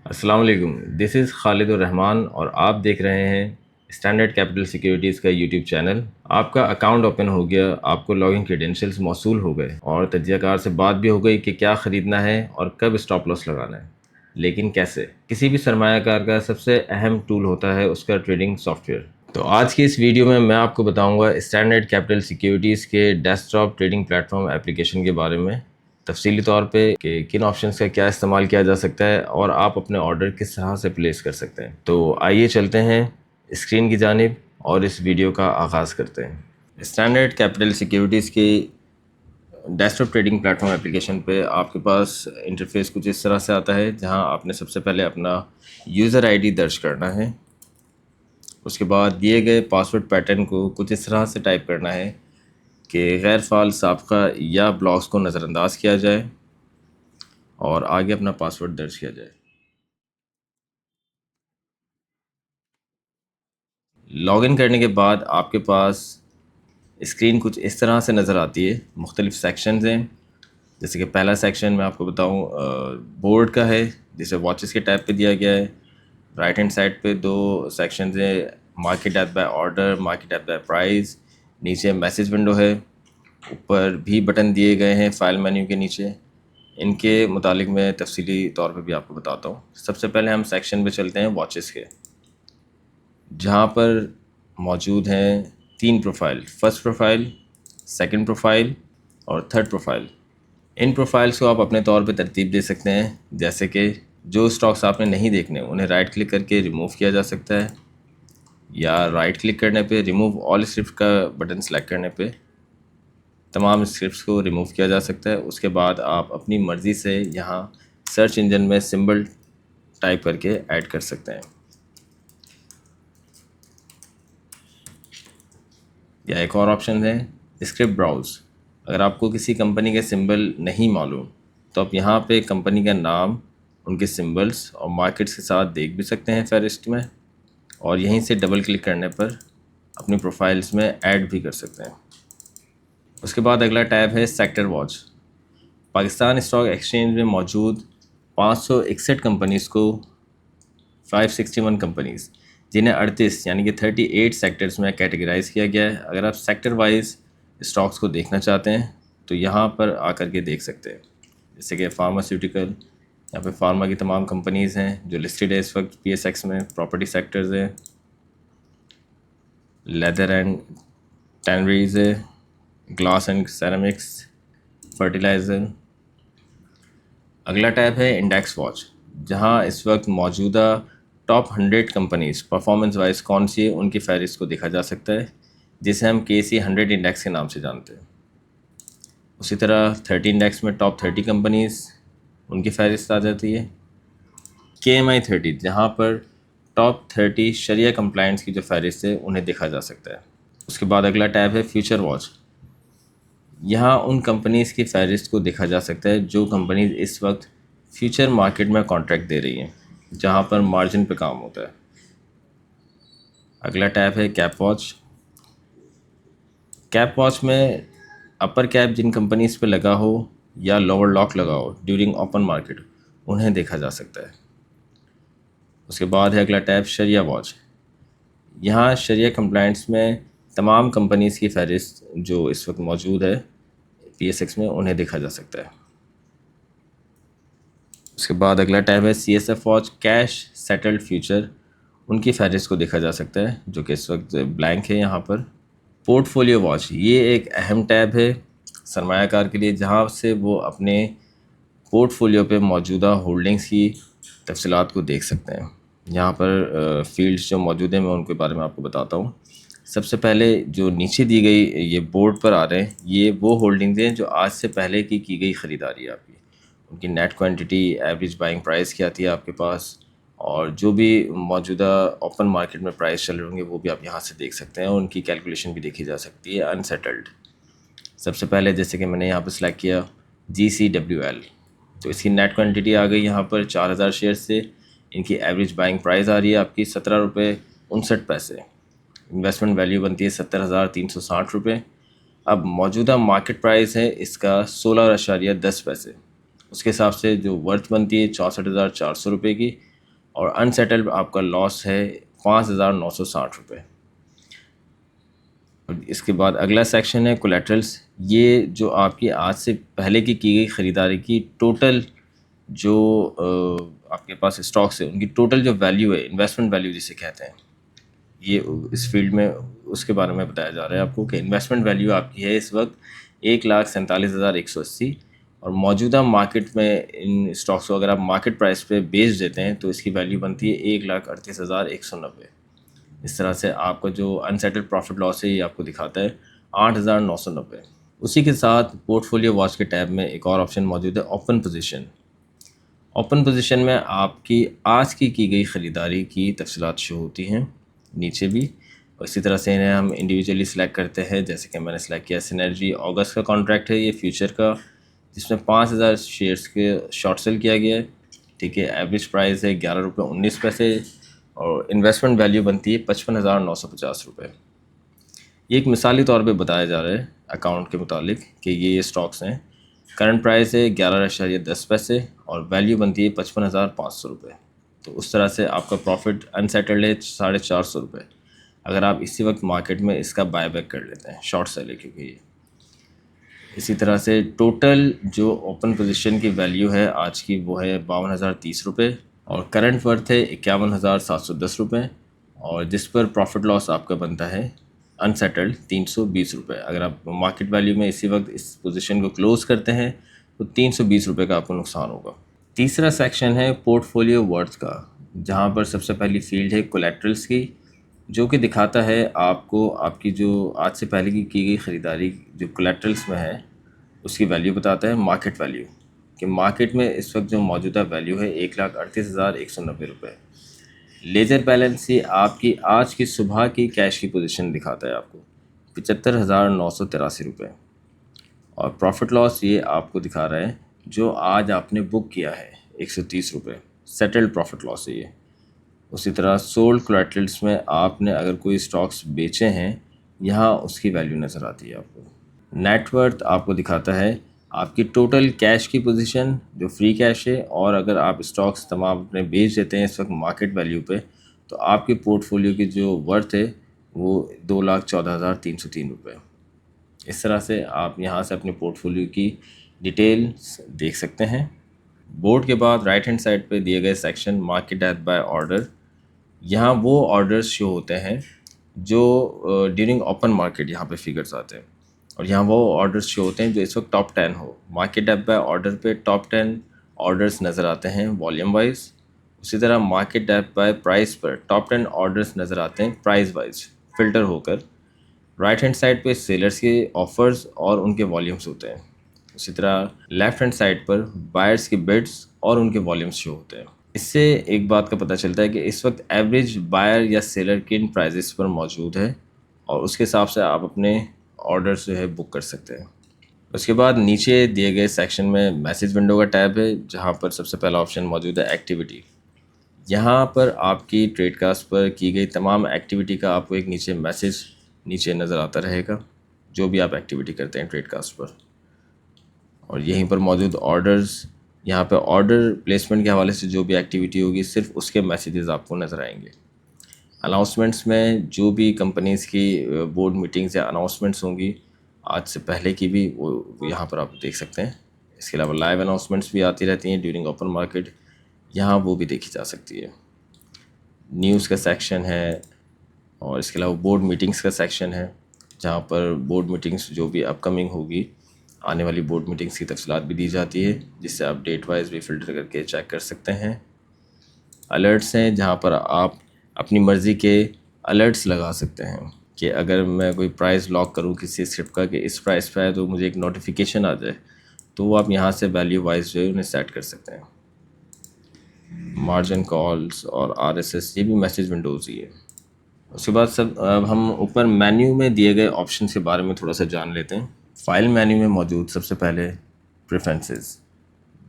السلام علیکم، دس از خالد الرحمان اور آپ دیکھ رہے ہیں اسٹینڈرڈ کیپٹل سیکیورٹیز کا یوٹیوب چینل۔ آپ کا اکاؤنٹ اوپن ہو گیا، آپ کو لاگ ان کریڈینشیلز موصول ہو گئے اور تجزیہ کار سے بات بھی ہو گئی کہ کیا خریدنا ہے اور کب اسٹاپ لاس لگانا ہے، لیکن کیسے؟ کسی بھی سرمایہ کار کا سب سے اہم ٹول ہوتا ہے اس کا ٹریڈنگ سافٹ ویئر۔ تو آج کی اس ویڈیو میں آپ کو بتاؤں گا اسٹینڈرڈ کیپٹل سیکیورٹیز کے desktop trading platform application کے بارے میں تفصیلی طور پہ کہ کن آپشنز کا کیا استعمال کیا جا سکتا ہے اور آپ اپنے آرڈر کس طرح سے پلیس کر سکتے ہیں۔ تو آئیے چلتے ہیں اسکرین کی جانب اور اس ویڈیو کا آغاز کرتے ہیں۔ اسٹینڈرڈ کیپٹل سیکیورٹیز کی desktop trading platform application پہ آپ کے پاس انٹرفیس کچھ اس طرح سے آتا ہے، جہاں آپ نے سب سے پہلے اپنا یوزر آئی ڈی درج کرنا ہے۔ اس کے بعد دیے گئے پاسورڈ پیٹرن کو کچھ اس طرح سے ٹائپ کرنا ہے کہ غیر فعال سابقہ یا بلاکس کو نظر انداز کیا جائے اور آگے اپنا پاسورڈ درج کیا جائے۔ لاگ ان کرنے کے بعد آپ کے پاس اسکرین کچھ اس طرح سے نظر آتی ہے۔ مختلف سیکشنز ہیں، جیسے کہ پہلا سیکشن میں آپ کو بتاؤں بورڈ کا ہے، جسے واچز کے ٹیب پہ دیا گیا ہے۔ رائٹ ہینڈ سائڈ پہ دو سیکشنز ہیں، market app buy order, market app buy price. نیچے میسیج ونڈو ہے، اوپر بھی بٹن دیے گئے ہیں فائل مینیو کے نیچے۔ ان کے متعلق میں تفصیلی طور پہ بھی آپ کو بتاتا ہوں۔ سب سے پہلے ہم سیکشن پہ چلتے ہیں واچز کے، جہاں پر موجود ہیں 3 profile, first profile, second profile اور تھرڈ پروفائل۔ ان پروفائلز کو آپ اپنے طور پہ ترتیب دے سکتے ہیں، جیسے کہ جو سٹاکس آپ نے نہیں دیکھنے انہیں رائٹ کلک کر کے ریموو کیا جا سکتا ہے، یا رائٹ کلک کرنے پہ ریموو آل اسکرپٹ کا بٹن سلیکٹ کرنے پہ تمام اسکرپٹس کو ریموو کیا جا سکتا ہے۔ اس کے بعد آپ اپنی مرضی سے یہاں سرچ انجن میں سمبل ٹائپ کر کے ایڈ کر سکتے ہیں، یا ایک اور آپشن ہے اسکرپٹ براؤز۔ اگر آپ کو کسی کمپنی کے سمبل نہیں معلوم تو آپ یہاں پہ کمپنی کا نام، ان کے سمبلس اور مارکیٹس کے ساتھ دیکھ بھی سکتے ہیں فہرست میں، اور یہیں سے ڈبل کلک کرنے پر اپنی پروفائلز میں ایڈ بھی کر سکتے ہیں۔ اس کے بعد اگلا ٹیب ہے sector watch. Pakistan stock exchange میں موجود 561 کمپنیز کو 561 کمپنیز، جنہیں 38 یعنی کہ 38 سیکٹرز میں کیٹیگرائز کیا گیا ہے۔ اگر آپ سیکٹر وائز اسٹاکس کو دیکھنا چاہتے ہیں تو یہاں پر آ کر کے دیکھ سکتے ہیں، جیسے کہ فارماسیوٹیکل، یہاں پہ فارما کی تمام کمپنیز ہیں جو لسٹڈ ہے اس وقت پی ایس ایکس میں۔ پراپرٹی سیکٹرز ہے، لیدر اینڈ ٹینریز ہے، گلاس اینڈ سیرامکس، فرٹیلائزر۔ اگلا ٹیب ہے انڈیکس واچ، جہاں اس وقت موجودہ ٹاپ 100 کمپنیز پرفارمنس وائز کون سی ہے ان کی فہرست کو دیکھا جا سکتا ہے، جسے ہم KC100 انڈیکس کے نام سے جانتے ہیں۔ اسی طرح 30 انڈیکس میں ٹاپ 30 کمپنیز، ان کی فہرست آ جاتی ہے۔ KMI30، جہاں پر ٹاپ 30 شریعہ کمپلائنس کی جو فہرست ہے انہیں دیکھا جا سکتا ہے۔ اس کے بعد اگلا ٹیب ہے فیوچر واچ، یہاں ان کمپنیز کی فہرست کو دیکھا جا سکتا ہے جو کمپنیز اس وقت فیوچر مارکیٹ میں کانٹریکٹ دے رہی ہیں، جہاں پر مارجن پہ کام ہوتا ہے۔ اگلا ٹیب ہے کیپ واچ۔ کیپ واچ میں اپر کیپ جن کمپنیز پہ لگا ہو یا لوور لاک لگا ہو ڈیورنگ اوپن مارکیٹ، انہیں دیکھا جا سکتا ہے۔ اس کے بعد ہے اگلا ٹیب شریعہ واچ، یہاں شریعہ کمپلائنس میں تمام کمپنیز کی فہرست جو اس وقت موجود ہے PSX میں انہیں دیکھا جا سکتا ہے۔ اس کے بعد اگلا ٹیب ہے CSF watch, cash settled future, ان کی فہرست کو دیکھا جا سکتا ہے جو کہ اس وقت بلینک ہے یہاں پر۔ پورٹ فولیو واچ، یہ ایک اہم ٹیب ہے سرمایہ کار کے لیے، جہاں سے وہ اپنے پورٹ فولیو پہ موجودہ ہولڈنگز کی تفصیلات کو دیکھ سکتے ہیں۔ یہاں پر فیلڈز جو موجود ہیں میں ان کے بارے میں آپ کو بتاتا ہوں۔ سب سے پہلے جو نیچے دی گئی یہ بورڈ پر آ رہے ہیں، یہ وہ ہولڈنگز ہیں جو آج سے پہلے کی گئی خریداری ہے آپ کی، ان کی net quantity, average buying price کیا آتی ہے آپ کے پاس، اور جو بھی موجودہ اوپن مارکیٹ میں پرائس چل رہے ہوں گے وہ بھی آپ یہاں سے دیکھ سکتے ہیں، اور ان کی کیلکولیشن بھی دیکھی جا سکتی ہے انسیٹلڈ۔ سب سے پہلے جیسے کہ میں نے یہاں پہ سلیکٹ کیا GCWL، تو اس کی نیٹ کوانٹٹی آ گئی یہاں پر 4000 شیئر سے، ان کی ایوریج بائنگ پرائز آ رہی ہے آپ کی 17 روپے 59 پیسے، انویسٹمنٹ ویلیو بنتی ہے 70,360 روپے۔ اب موجودہ مارکیٹ پرائز ہے اس کا 16.10 پیسے، اس کے حساب سے جو ورتھ بنتی ہے 64,400 روپے کی، اور انسیٹلڈ آپ کا لاس ہے 5,960 روپے. اس کے بعد اگلا سیکشن ہے کولیٹرلس. یہ جو آپ کی آج سے پہلے کی گئی خریداری کی ٹوٹل جو آپ کے پاس اسٹاکس ہیں ان کی ٹوٹل جو ویلیو ہے، انویسٹمنٹ ویلیو جسے کہتے ہیں، یہ اس فیلڈ میں اس کے بارے میں بتایا جا رہا ہے آپ کو کہ انویسٹمنٹ ویلیو آپ کی ہے اس وقت 1,47,180، اور موجودہ مارکیٹ میں ان اسٹاکس کو اگر آپ مارکیٹ پرائس پہ بیچ دیتے ہیں تو اس کی ویلیو بنتی ہے 1,38,190. اس طرح سے آپ کا جو انسیٹلڈ پروفٹ لاس ہے یہ آپ کو دکھاتا ہے 8,990. اسی کے ساتھ پورٹ فولیو واچ کے ٹیب میں ایک اور آپشن موجود ہے، اوپن پوزیشن. اوپن پوزیشن میں آپ کی آج کی گئی خریداری کی تفصیلات شو ہوتی ہیں نیچے بھی، اور اسی طرح سے انہیں ہم انڈیویجولی سلیکٹ کرتے ہیں. جیسے کہ میں نے سلیکٹ کیا سینرجی اگست کا کانٹریکٹ ہے یہ فیوچر کا، جس میں 5,000 شیئرس کے شارٹ سیل کیا گیا ہے. ٹھیک ہے، ایوریج پرائز ہے 11.19 روپے اور انویسٹمنٹ ویلیو بنتی ہے 55,950 روپے. یہ ایک مثالی طور پہ بتایا جا رہا ہے اکاؤنٹ کے متعلق کہ یہ اسٹاکس ہیں. کرنٹ پرائز ہے 11.10 اور ویلیو بنتی ہے 55,500 روپے. تو اس طرح سے آپ کا پروفٹ انسیٹلڈ ہے 450 روپے اگر آپ اسی وقت مارکیٹ میں اس کا بائی بیک کر لیتے ہیں، شارٹ سیل ہے کیونکہ یہ. اسی طرح سے ٹوٹل جو اوپن پوزیشن کی ویلیو ہے آج کی وہ ہے 52,030 روپے، اور کرنٹ ورتھ ہے 51,710 روپے، اور جس پر پروفٹ لاس آپ کا بنتا ہے انسیٹلڈ 320 روپے. اگر آپ مارکیٹ ویلیو میں اسی وقت اس پوزیشن کو کلوز کرتے ہیں تو 320 روپے کا آپ کو نقصان ہوگا. تیسرا سیکشن ہے پورٹ فولیو ورتھ کا، جہاں پر سب سے پہلی فیلڈ ہے کولیٹرلس کی، جو کہ دکھاتا ہے آپ کو آپ کی جو آج سے پہلے کی گئی خریداری جو کولیٹرلس میں ہے اس کی ویلیو بتاتا ہے. مارکیٹ ویلیو کہ مارکیٹ میں اس وقت جو موجودہ ویلیو ہے 1,38,190 روپے. لیجر بیلنس یہ آپ کی آج کی صبح کی کیش کی پوزیشن دکھاتا ہے آپ کو 75,983 روپے، اور پروفٹ لاس یہ آپ کو دکھا رہا ہے جو آج آپ نے بک کیا ہے 130 روپے، سیٹلڈ پروفٹ لاس ہے یہ. اسی طرح سولڈ کولیٹرلس میں آپ نے اگر کوئی اسٹاکس بیچے ہیں یہاں اس کی ویلیو نظر آتی ہے آپ کو. نیٹ ورتھ آپ کو دکھاتا ہے آپ کی ٹوٹل کیش کی پوزیشن جو فری کیش ہے، اور اگر آپ اسٹاکس تمام اپنے بیچ دیتے ہیں اس وقت مارکیٹ ویلیو پہ تو آپ کے پورٹ فولیو کی جو ورتھ ہے وہ 2,14,303 روپے. اس طرح سے آپ یہاں سے اپنے پورٹ فولیو کی ڈیٹیلز دیکھ سکتے ہیں. بورڈ کے بعد رائٹ ہینڈ سائڈ پہ دیے گئے section market depth buy order, یہاں وہ آرڈرز شو ہوتے ہیں جو ڈیورنگ اوپن مارکیٹ یہاں پہ فگرز آتے ہیں، اور یہاں وہ آرڈرز شو ہوتے ہیں جو اس وقت ٹاپ 10 ہو. مارکیٹ ڈیپتھ بائی آرڈر پہ ٹاپ 10 آرڈرز نظر آتے ہیں والیوم وائز. اسی طرح مارکیٹ ڈیپتھ بائی پرائز پر ٹاپ 10 آرڈرز نظر آتے ہیں پرائز وائز فلٹر ہو کر. رائٹ ہینڈ سائڈ پہ سیلرز کے آفرز اور ان کے والیومز ہوتے ہیں. اسی طرح لیفٹ ہینڈ سائڈ پر بائرز کے بڈس اور ان کے والیومز شو ہوتے ہیں. اس سے ایک بات کا پتہ چلتا ہے کہ اس وقت ایوریج بائر یا سیلر کن پرائزز پر موجود ہے، اور اس کے حساب سے آپ اپنے آرڈرز جو ہے بک کر سکتے ہیں. اس کے بعد نیچے دیے گئے سیکشن میں میسیج ونڈو کا ٹیب ہے، جہاں پر سب سے پہلا آپشن موجود ہے ایکٹیویٹی. یہاں پر آپ کی ٹریڈ کاسٹ پر کی گئی تمام ایکٹیویٹی کا آپ کو ایک نیچے میسیج نیچے نظر آتا رہے گا جو بھی آپ ایکٹیویٹی کرتے ہیں ٹریڈ کاسٹ پر. اور یہیں پر موجود آرڈرز، یہاں پہ آرڈر پلیسمنٹ کے حوالے سے جو بھی ایکٹیویٹی ہوگی صرف اس کے میسیجز آپ کو نظر آئیں گے. اناؤنسمنٹس میں جو بھی کمپنیز کی بورڈ میٹنگز یا اناؤنسمنٹس ہوں گی آج سے پہلے کی بھی وہ یہاں پر آپ دیکھ سکتے ہیں. اس کے علاوہ لائیو اناؤنسمنٹس بھی آتی رہتی ہیں ڈیورنگ اوپن مارکیٹ، یہاں وہ بھی دیکھی جا سکتی ہے. نیوز کا سیکشن ہے، اور اس کے علاوہ بورڈ میٹنگز کا سیکشن ہے جہاں پر بورڈ میٹنگز جو بھی اپ کمنگ ہوگی آنے والی بورڈ میٹنگز کی تفصیلات بھی دی جاتی ہے، جس سے آپ ڈیٹ وائز بھی فلٹر کر کے چیک کر سکتے ہیں. الرٹس ہیں جہاں پر آپ اپنی مرضی کے الرٹس لگا سکتے ہیں کہ اگر میں کوئی پرائز لاک کروں کسی اسکرپٹ کا کہ اس پرائز پہ ہے تو مجھے ایک نوٹیفیکیشن آ جائے، تو وہ آپ یہاں سے ویلیو وائز جو ہے انہیں سیٹ کر سکتے ہیں. مارجن کالز اور RSS یہ بھی میسیج ونڈوز ہی ہے. اس کے بعد اب ہم اوپر مینیو میں دیے گئے آپشنس کے بارے میں تھوڑا سا جان لیتے ہیں. فائل مینیو میں موجود سب سے پہلے پریفرنسز،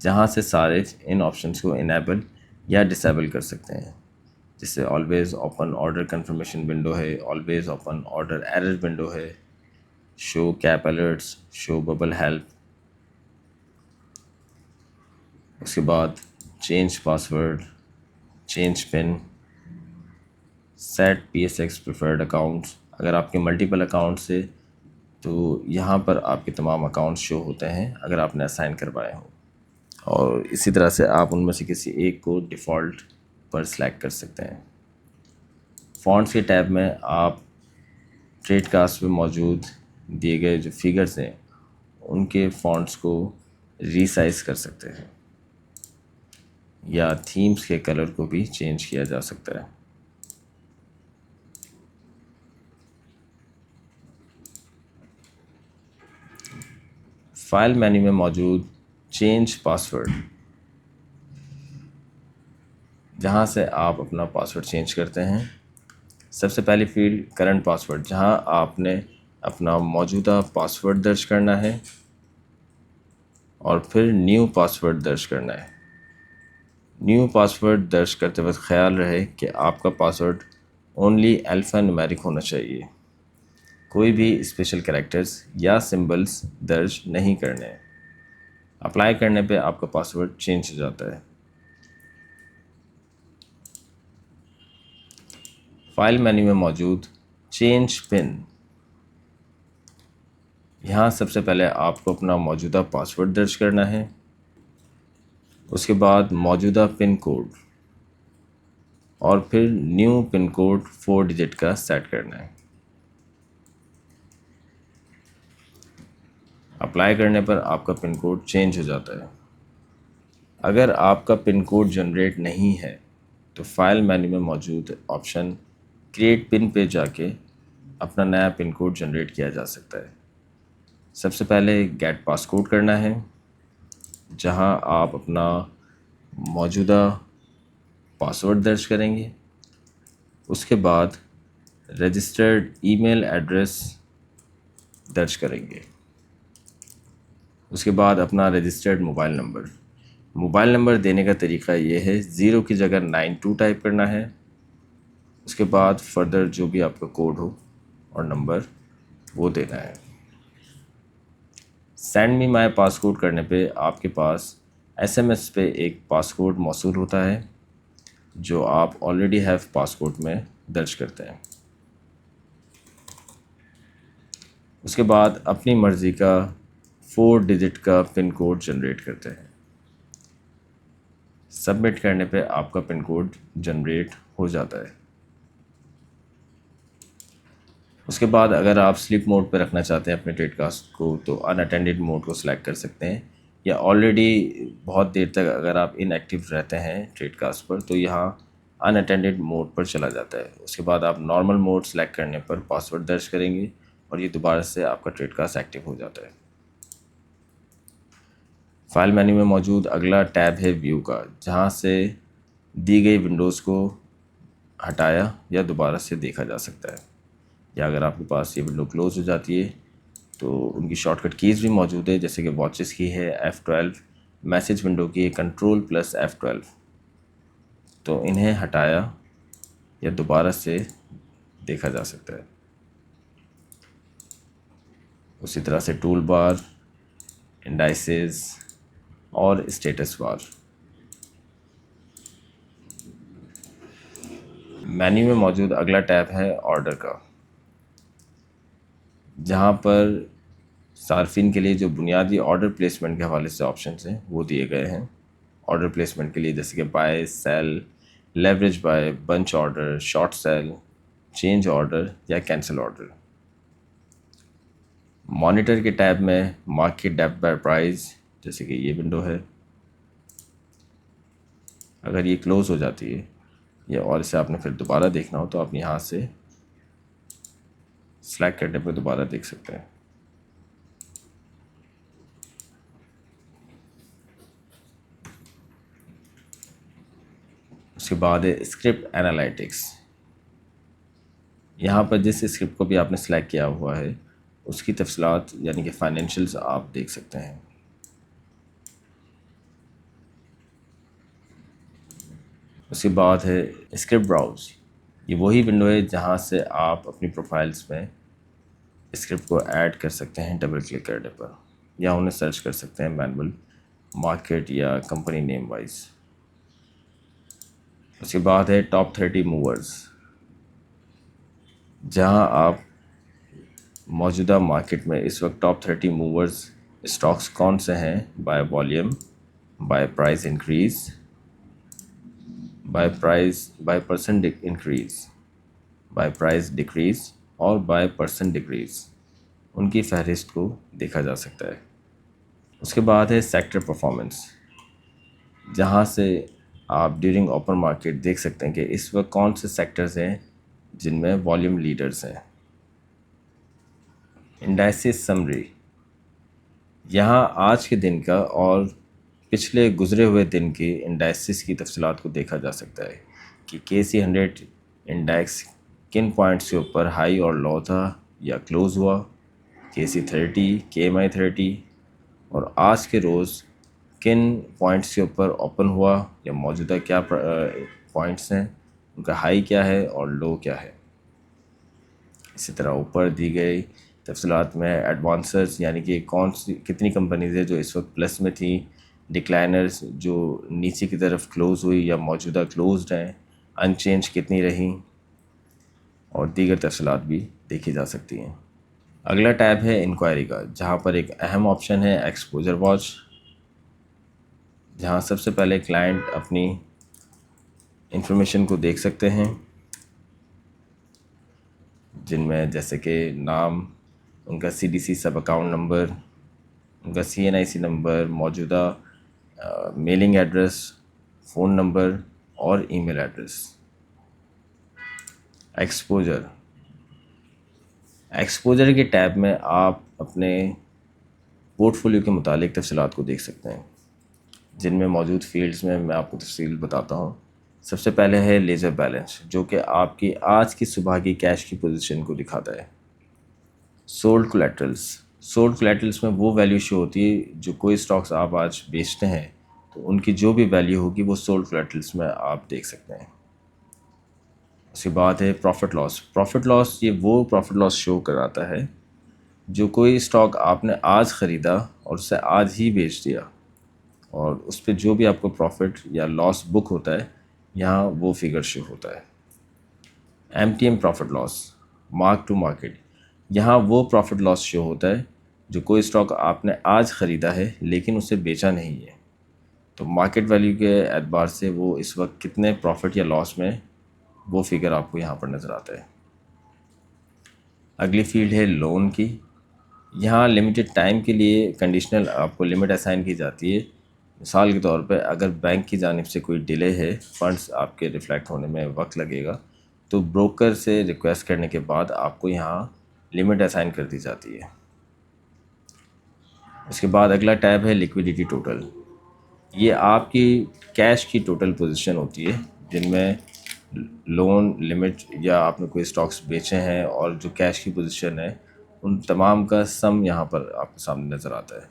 جہاں سے سارے ان آپشنس کو انیبل یا ڈسیبل کر سکتے ہیں، جس سے always open order confirmation window ہے، always open order error window ہے، show cap alerts, show bubble help. اس کے بعد change password, change pin, set P S X preferred accounts. اگر آپ کے ملٹیپل اکاؤنٹس ہے تو یہاں پر آپ کے تمام اکاؤنٹس شو ہوتے ہیں اگر آپ نے اسائن کروائے ہوں، اور اسی طرح سے آپ ان میں سے کسی ایک کو ڈیفالٹ پر سلیکٹ کر سکتے ہیں. فونٹس کے ٹیب میں آپ ٹریڈ کاسٹ میں موجود دیے گئے جو فگرز ہیں ان کے فونٹس کو ریسائز کر سکتے ہیں، یا تھیمز کے کلر کو بھی چینج کیا جا سکتا ہے. فائل مینیو میں موجود چینج پاسورڈ، جہاں سے آپ اپنا پاسورڈ چینج کرتے ہیں. سب سے پہلی فیلڈ کرنٹ پاسورڈ، جہاں آپ نے اپنا موجودہ پاسورڈ درج کرنا ہے، اور پھر نیو پاسورڈ درج کرنا ہے. نیو پاسورڈ درج کرتے وقت خیال رہے کہ آپ کا پاسورڈ اونلی الفا نیومیرک ہونا چاہیے، کوئی بھی اسپیشل کریکٹرز یا سمبلز درج نہیں کرنے ہیں. اپلائی کرنے پہ آپ کا پاسورڈ چینج ہو جاتا ہے. فائل مینیو میں موجود چینج پن، یہاں سب سے پہلے آپ کو اپنا موجودہ پاسورڈ درج کرنا ہے، اس کے بعد موجودہ پن کوڈ، اور پھر نیو پن کوڈ 4 ڈیجٹ کا سیٹ کرنا ہے. اپلائی کرنے پر آپ کا پن کوڈ چینج ہو جاتا ہے. اگر آپ کا پن کوڈ جنریٹ نہیں ہے تو فائل مینیو میں موجود آپشن کریٹ پن پہ جا کے اپنا نیا پن کوڈ جنریٹ کیا جا سکتا ہے. سب سے پہلے گیٹ پاس کوڈ کرنا ہے، جہاں آپ اپنا موجودہ پاسورڈ درج کریں گے. اس کے بعد رجسٹرڈ ای میل ایڈریس درج کریں گے. اس کے بعد اپنا رجسٹرڈ موبائل نمبر دینے کا طریقہ یہ ہے، 0 کی جگہ 92 ٹائپ کرنا ہے. اس کے بعد فردر جو بھی آپ کا کوڈ ہو اور نمبر وہ دینا ہے. سینڈ می مائی پاس کوڈ کرنے پہ آپ کے پاس ایس ایم ایس پہ ایک پاس کوڈ موصول ہوتا ہے جو آپ آلریڈی ہیو پاس کوڈ میں درج کرتے ہیں. اس کے بعد اپنی مرضی کا 4 ڈیجٹ کا پن کوڈ جنریٹ کرتے ہیں. سبمٹ کرنے پہ آپ کا پن کوڈ جنریٹ ہو جاتا ہے. اس کے بعد اگر آپ سلیپ موڈ پہ رکھنا چاہتے ہیں اپنے ٹریڈ کاسٹ کو تو ان اٹینڈڈ موڈ کو سلیکٹ کر سکتے ہیں، یا آلریڈی بہت دیر تک اگر آپ ان ایکٹیو رہتے ہیں ٹریڈ کاسٹ پر تو یہاں ان اٹینڈڈ موڈ پر چلا جاتا ہے. اس کے بعد آپ نارمل موڈ سلیکٹ کرنے پر پاسورڈ درج کریں گے اور یہ دوبارہ سے آپ کا ٹریڈ کاسٹ ایکٹیو ہو جاتا ہے. فائل مینیو میں موجود اگلا ٹیب ہے ویو کا، جہاں سے دی گئی ونڈوز کو ہٹایا یا دوبارہ سے دیکھا جا سکتا ہے. یا اگر آپ کے پاس یہ ونڈو کلوز ہو جاتی ہے تو ان کی شارٹ کٹ کیز بھی موجود ہے، جیسے کہ واچز کی ہے F12، میسیج ونڈو کی ہے کنٹرول پلس F12. تو انہیں ہٹایا یا دوبارہ سے دیکھا جا سکتا ہے. اسی طرح سے ٹول بار، انڈائسز اور اسٹیٹس بار. مینیو میں موجود اگلا ٹیب ہے آرڈر کا، جہاں پر صارفین کے لیے جو بنیادی آرڈر پلیسمنٹ کے حوالے سے آپشنس ہیں وہ دیے گئے ہیں. آرڈر پلیسمنٹ کے لیے جیسے کہ buy, sell, leverage buy, bunch order, short sell, change order یا کینسل آرڈر. مانیٹر کے ٹیب میں مارکیٹ ڈیپتھ بائی پرائز، جیسے کہ یہ ونڈو ہے، اگر یہ کلوز ہو جاتی ہے یا اور اسے آپ نے پھر دوبارہ دیکھنا ہو تو آپ یہاں سے سلیکٹ کرنے پہ دوبارہ دیکھ سکتے ہیں. اس کے بعد ہے اسکرپٹ انالیٹکس. یہاں پر جس اسکرپٹ کو بھی آپ نے سلیکٹ کیا ہوا ہے اس کی تفصیلات یعنی کہ فائنینشیلز آپ دیکھ سکتے ہیں. اس کے بعد ہے اسکرپٹ براؤز. یہ وہی ونڈو ہے جہاں سے آپ اپنی پروفائلز میں اسکرپٹ کو ایڈ کر سکتے ہیں ڈبل کلک کرنے پر، یا انہیں سرچ کر سکتے ہیں مینول، مارکیٹ یا کمپنی نیم وائز. اس کے بعد ہے ٹاپ 30 موورز، جہاں آپ موجودہ مارکیٹ میں اس وقت ٹاپ 30 موورز اسٹاکس کون سے ہیں، buy volume, buy price increase, buy percent increase, buy price decrease اور بائی پرسنٹ ڈکریز، ان کی فہرست کو دیکھا جا سکتا ہے۔ اس کے بعد ہے سیکٹر پرفارمنس، جہاں سے آپ ڈیورنگ اوپن مارکیٹ دیکھ سکتے ہیں کہ اس وقت کون سے سیکٹرز ہیں جن میں والیوم لیڈرز ہیں۔ انڈائسز سمری، یہاں آج کے دن کا اور پچھلے گزرے ہوئے دن کے انڈائسز کی تفصیلات کو دیکھا جا سکتا ہے کہ KC100 انڈیکس کن پوائنٹس کے اوپر ہائی اور لو تھا یا کلوز ہوا، KC30، KMI30، اور آج کے روز کن پوائنٹس کے اوپر اوپن ہوا یا موجودہ کیا پوائنٹس ہیں، ان کا ہائی کیا ہے اور لو کیا ہے۔ اسی طرح اوپر دی گئی تفصیلات میں ایڈوانسرز یعنی کہ کتنی کمپنیز ہیں جو اس وقت پلس میں تھیں، ڈکلائنرز جو نیچے کی طرف کلوز ہوئی یا موجودہ کلوزڈ ہیں، ان چینج کتنی رہیں، اور دیگر تفصیلات بھی دیکھی جا سکتی ہیں۔ اگلا ٹیب ہے انکوائری کا، جہاں پر ایک اہم آپشن ہے ایکسپوجر واچ، جہاں سب سے پہلے کلائنٹ اپنی انفارمیشن کو دیکھ سکتے ہیں، جن میں جیسے کہ نام، ان کا CDC سب اکاؤنٹ نمبر، ان کا CNIC نمبر، موجودہ میلنگ ایڈریس، فون نمبر اور ای میل ایڈریس۔ ایکسپوجر کے ٹیب میں آپ اپنے پورٹ فولیو کے متعلق تفصیلات کو دیکھ سکتے ہیں، جن میں موجود فیلڈز میں آپ کو تفصیل بتاتا ہوں۔ سب سے پہلے ہے لیجر بیلنس، جو کہ آپ کی آج کی صبح کی کیش کی پوزیشن کو دکھاتا ہے۔ سولڈ کولیٹرلس میں وہ ویلیو شو ہوتی ہے جو کوئی اسٹاکس آپ آج بیچتے ہیں تو ان کی جو بھی ویلیو ہوگی وہ سولڈ کولیٹرلس میں آپ دیکھ سکتے ہیں۔ اس کے بعد ہے پروفٹ لاس، یہ وہ پروفٹ لاس شو کراتا ہے جو کوئی اسٹاک آپ نے آج خریدا اور اسے آج ہی بیچ دیا، اور اس پہ جو بھی آپ کو پروفٹ یا لاس بک ہوتا ہے یہاں وہ فگر شو ہوتا ہے۔ MTM profit loss, mark to market, یہاں وہ پروفٹ لاس شو ہوتا ہے جو کوئی اسٹاک آپ نے آج خریدا ہے لیکن اسے بیچا نہیں ہے، تو مارکیٹ ویلیو کے اعتبار سے وہ اس وقت کتنے پروفٹ یا لاس میں، وہ فگر آپ کو یہاں پر نظر آتا ہے۔ اگلی فیلڈ ہے لون کی، یہاں لمیٹڈ ٹائم کے لیے کنڈیشنل آپ کو لمٹ اسائن کی جاتی ہے۔ مثال کے طور پہ اگر بینک کی جانب سے کوئی ڈیلے ہے، فنڈز آپ کے ریفلیکٹ ہونے میں وقت لگے گا، تو بروکر سے ریکویسٹ کرنے کے بعد آپ کو یہاں لمٹ اسائن کر دی جاتی ہے۔ اس کے بعد اگلا ٹیب ہے لیکویڈیٹی ٹوٹل، یہ آپ کی کیش کی ٹوٹل پوزیشن ہوتی ہے، جن میں لون لمٹ یا آپ نے کوئی اسٹاکس بیچے ہیں اور جو کیش کی پوزیشن ہے ان تمام کا سم یہاں پر آپ کے سامنے نظر آتا ہے۔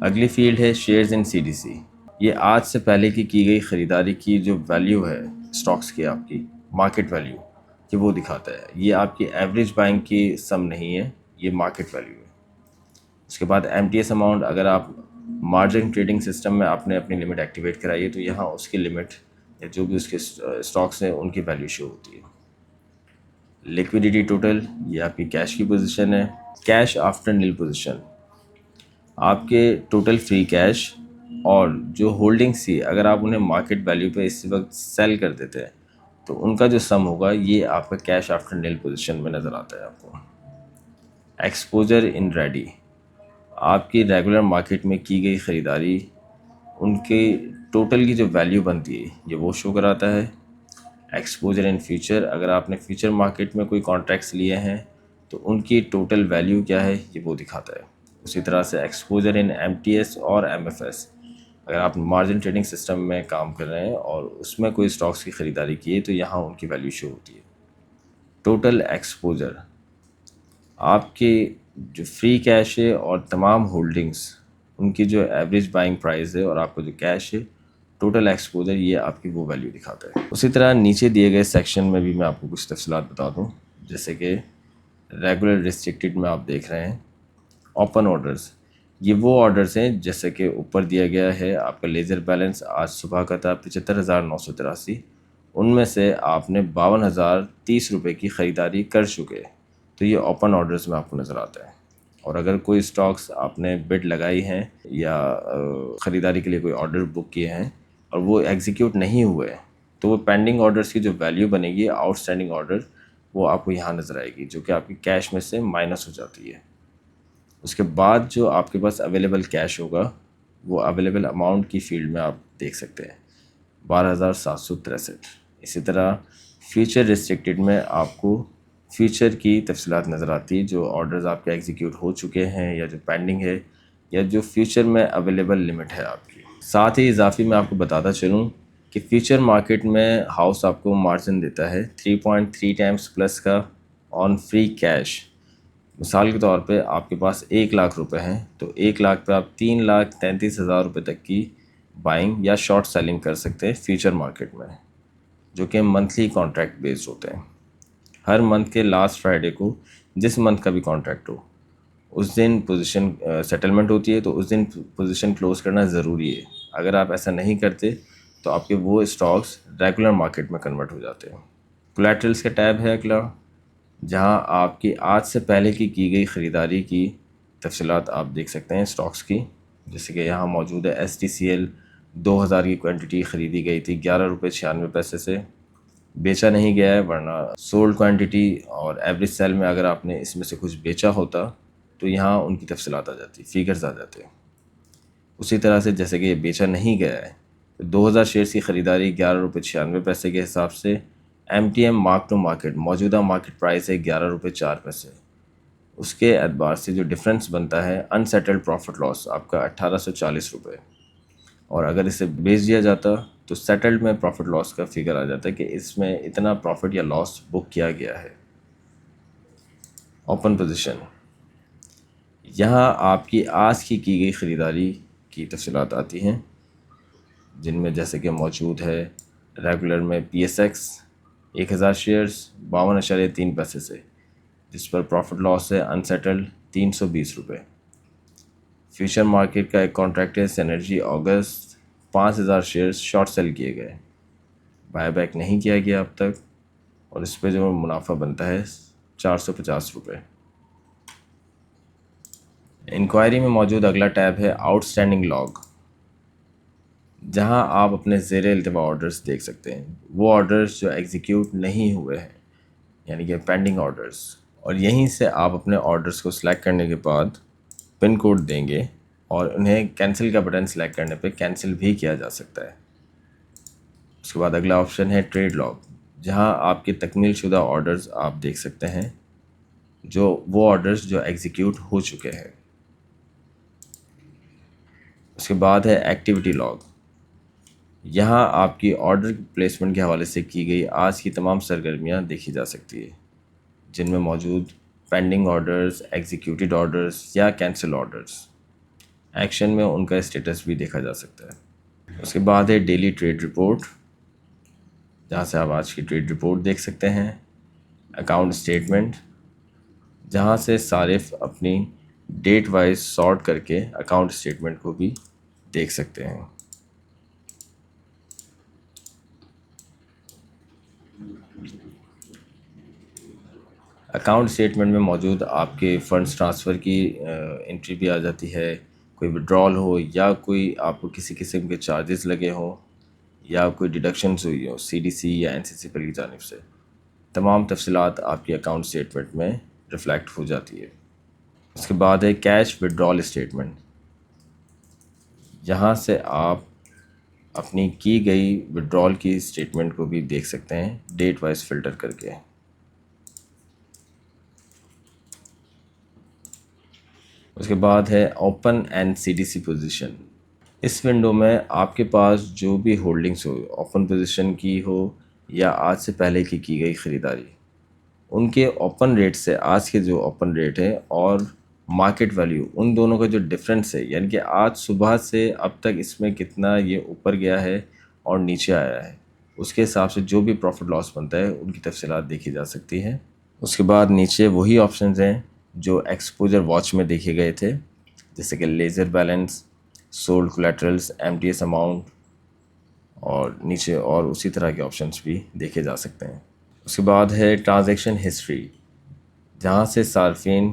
اگلی فیلڈ ہے شیئرز ان CDC، یہ آج سے پہلے کی گئی خریداری کی جو ویلیو ہے اسٹاکس کی، آپ کی مارکیٹ ویلیو کہ وہ دکھاتا ہے، یہ آپ کی ایوریج بائنگ کی سم نہیں ہے، یہ مارکیٹ ویلیو ہے۔ اس کے بعد MTS اماؤنٹ، اگر آپ مارجن ٹریڈنگ سسٹم میں آپ نے اپنی لمٹ ایکٹیویٹ کرائی ہے تو یہاں اس کی لمٹ یا جو بھی اس کے اسٹاکس ہیں ان کی ویلیو شو ہوتی ہے۔ لیکویڈیٹی ٹوٹل، یہ آپ کی کیش کی پوزیشن ہے۔ کیش آفٹر نیل پوزیشن، آپ کے ٹوٹل فری کیش اور جو ہولڈنگس تھی اگر آپ انہیں مارکیٹ ویلیو پہ اس وقت سیل کر دیتے ہیں تو ان کا جو سم ہوگا یہ آپ کا کیش آفٹر نیل پوزیشن میں نظر آتا ہے آپ کو۔ ایکسپوجر ان ریڈی، آپ کی ریگولر مارکیٹ میں کی گئی خریداری، ان کے ٹوٹل کی جو ویلیو بنتی ہے یہ وہ شو کراتا ہے۔ ایکسپوجر ان فیوچر، اگر آپ نے فیوچر مارکیٹ میں کوئی کانٹریکٹس لیے ہیں تو ان کی ٹوٹل ویلیو کیا ہے یہ وہ دکھاتا ہے۔ اسی طرح سے ایکسپوجر ان MTS اور MFS، اگر آپ مارجن ٹریڈنگ سسٹم میں کام کر رہے ہیں اور اس میں کوئی اسٹاکس کی خریداری کی ہے تو یہاں ان کی ویلیو شو ہوتی ہے۔ ٹوٹل ایکسپوجر، آپ کے جو فری کیش ہے اور تمام ہولڈنگس ان کی جو ایوریج بائنگ پرائز ہے اور آپ کا جو کیش ہے، ٹوٹل ایکسپوجر یہ آپ کی وہ ویلیو دکھاتا ہے۔ اسی طرح نیچے دیے گئے سیکشن میں بھی میں آپ کو کچھ تفصیلات بتا دوں، جیسے کہ ریگولر ریسٹرکٹیڈ میں آپ دیکھ رہے ہیں اوپن آرڈرز، یہ وہ آرڈرز ہیں جیسے کہ اوپر دیا گیا ہے. آپ کا لیزر بیلنس آج صبح کا تھا 75,983. ان میں سے آپ نے 52,030 روپے کی خریداری کر چکے. تو یہ اوپن آرڈرز میں آپ کو نظر آتا ہے. اور اگر کوئی اسٹاکس آپ نے بڈ لگائی ہیں یا خریداری کے لیے کوئی آرڈر بک کیے ہیں اور وہ ایگزیکیوٹ نہیں ہوئے تو وہ پینڈنگ آرڈرز کی جو ویلیو بنے گی آؤٹ اسٹینڈنگ آرڈر وہ آپ کو یہاں نظر آئے گی جو کہ آپ کی کیش میں سے مائنس ہو جاتی ہے. اس کے بعد جو آپ کے پاس اویلیبل کیش ہوگا وہ اویلیبل اماؤنٹ کی فیلڈ میں آپ دیکھ سکتے ہیں 12,763. اسی طرح فیوچر ریسٹرکٹڈ میں آپ کو فیوچر کی تفصیلات نظر آتی ہے جو آرڈرز آپ کے ایگزیکیوٹ ہو چکے ہیں یا جو پینڈنگ ہے یا جو فیوچر میں اویلیبل لمٹ ہے آپ کی. ساتھ ہی اضافی میں آپ کو بتاتا چلوں کہ فیوچر مارکیٹ میں ہاؤس آپ کو مارجن دیتا ہے 3.3 ٹائمز پلس کا آن فری کیش. مثال کے طور پہ آپ کے پاس 1,00,000 روپے ہیں تو 1,00,000 پہ آپ 3,33,000 روپے تک کی بائنگ یا شارٹ سیلنگ کر سکتے ہیں فیوچر مارکیٹ میں جو کہ منتھلی کانٹریکٹ بیسڈ ہوتے ہیں. ہر منتھ کے لاسٹ فرائیڈے کو جس منتھ کا بھی کانٹریکٹ ہو اس دن پوزیشن سیٹلمنٹ ہوتی ہے تو اس دن پوزیشن کلوز کرنا ضروری ہے. اگر آپ ایسا نہیں کرتے تو آپ کے وہ اسٹاکس ریگولر مارکیٹ میں کنورٹ ہو جاتے ہیں. کولیٹرلس کا ٹیب ہے اگلا جہاں آپ کی آج سے پہلے کی گئی خریداری کی تفصیلات آپ دیکھ سکتے ہیں اسٹاکس کی. جیسے کہ یہاں موجود ہے STCL 2,000 کی کوانٹٹی خریدی گئی تھی 11 روپے 96 پیسے سے. بیچا نہیں گیا ہے ورنہ سولڈ کوانٹٹی اور ایوریج سیل میں اگر آپ نے اس میں سے کچھ بیچا ہوتا تو یہاں ان کی تفصیلات آ جاتی فیگرز آ جاتے ہیں. اسی طرح سے جیسے کہ یہ بیچا نہیں گیا ہے 2,000 شیئرز کی خریداری 11 روپے 96 پیسے کے حساب سے. MTM مارک ٹو مارکیٹ موجودہ مارکیٹ پرائس ہے 11 روپے 4 پیسے. اس کے اعتبار سے جو ڈفرینس بنتا ہے انسیٹلڈ پروفٹ لاس آپ کا 1,840 روپے. اور اگر اسے بیچ دیا جاتا تو سیٹلڈ میں پروفٹ لاس کا فگر آ جاتا ہے کہ اس میں اتنا پروفٹ یا لاس بک کیا گیا ہے. اوپن پوزیشن یہاں آپ کی آج کی گئی خریداری کی تفصیلات آتی ہیں جن میں جیسے کہ موجود ہے ریگولر میں PSX 1,000 شیئرز 52.3 پیسے سے جس پر پروفٹ لاس ہے انسیٹلڈ 320 روپے. فیوچر مارکیٹ کا ایک کانٹریکٹ ہے سینرجی اگست 5,000 شیئرز شارٹ سیل کیے گئے بائی بیک نہیں کیا گیا اب تک اور اس پہ جو منافع بنتا ہے 450 روپے. انکوائری میں موجود اگلا ٹیب ہے آؤٹ اسٹینڈنگ لاگ جہاں آپ اپنے زیر التوا آرڈرز دیکھ سکتے ہیں وہ آرڈرز جو ایگزیکیوٹ نہیں ہوئے ہیں یعنی کہ پینڈنگ آرڈرز. اور یہیں سے آپ اپنے آرڈرز کو سلیکٹ کرنے کے بعد پن کوڈ دیں گے اور انہیں کینسل کا بٹن سلیکٹ کرنے پہ کینسل بھی کیا جا سکتا ہے. اس کے بعد اگلا آپشن ہے ٹریڈ لاگ جہاں آپ کے تکمیل شدہ آرڈرز آپ دیکھ سکتے ہیں جو وہ آرڈرز جو ایگزیکیوٹ ہو چکے ہیں. اس کے بعد ہے ایکٹیویٹی لاگ یہاں آپ کی آرڈر پلیسمنٹ کے حوالے سے کی گئی آج کی تمام سرگرمیاں دیکھی جا سکتی ہے جن میں موجود پینڈنگ آرڈرز ایگزیکیوٹیڈ آرڈرز یا کینسل آرڈرز. ایکشن میں ان کا اسٹیٹس بھی دیکھا جا سکتا ہے. اس کے بعد ہے ڈیلی ٹریڈ رپورٹ جہاں سے آپ آج کی ٹریڈ رپورٹ دیکھ سکتے ہیں. اکاؤنٹ اسٹیٹمنٹ جہاں سے صارف اپنی ڈیٹ وائز سارٹ کر کے اکاؤنٹ اسٹیٹمنٹ کو بھی دیکھ سکتے ہیں. اکاؤنٹ اسٹیٹمنٹ میں موجود آپ کے فنڈز ٹرانسفر کی انٹری بھی آ جاتی ہے. کوئی وڈرال ہو یا کوئی آپ کو کسی قسم کے چارجز لگے ہوں یا کوئی ڈیڈکشنز ہوئی ہوں CDC یا NCCPL کی جانب سے تمام تفصیلات آپ کی اکاؤنٹ اسٹیٹمنٹ میں ریفلیکٹ ہو جاتی ہے. اس کے بعد ہے کیش وڈرال اسٹیٹمنٹ جہاں سے آپ اپنی کی گئی وڈرال کی اسٹیٹمنٹ کو بھی دیکھ سکتے ہیں ڈیٹ وائز فلٹر کر کے. اس کے بعد ہے اوپن اینڈ CDC پوزیشن. اس ونڈو میں آپ کے پاس جو بھی ہولڈنگس ہو اوپن پوزیشن کی ہو یا آج سے پہلے کی گئی خریداری ان کے اوپن ریٹ سے آج کے جو اوپن ریٹ ہے اور مارکیٹ ویلیو ان دونوں کا جو ڈفرینس ہے یعنی کہ آج صبح سے اب تک اس میں کتنا یہ اوپر گیا ہے اور نیچے آیا ہے اس کے حساب سے جو بھی پروفٹ لاس بنتا ہے ان کی تفصیلات دیکھی جا سکتی ہیں. اس کے بعد نیچے وہی آپشنز ہیں جو ایکسپوجر واچ میں دیکھے گئے تھے جیسے کہ ledger balance, sold collaterals, M T S amount, اور نیچے اور اسی طرح کے آپشنس بھی دیکھے جا سکتے ہیں۔ اس کے بعد ہے ٹرانزیکشن ہسٹری، جہاں سے صارفین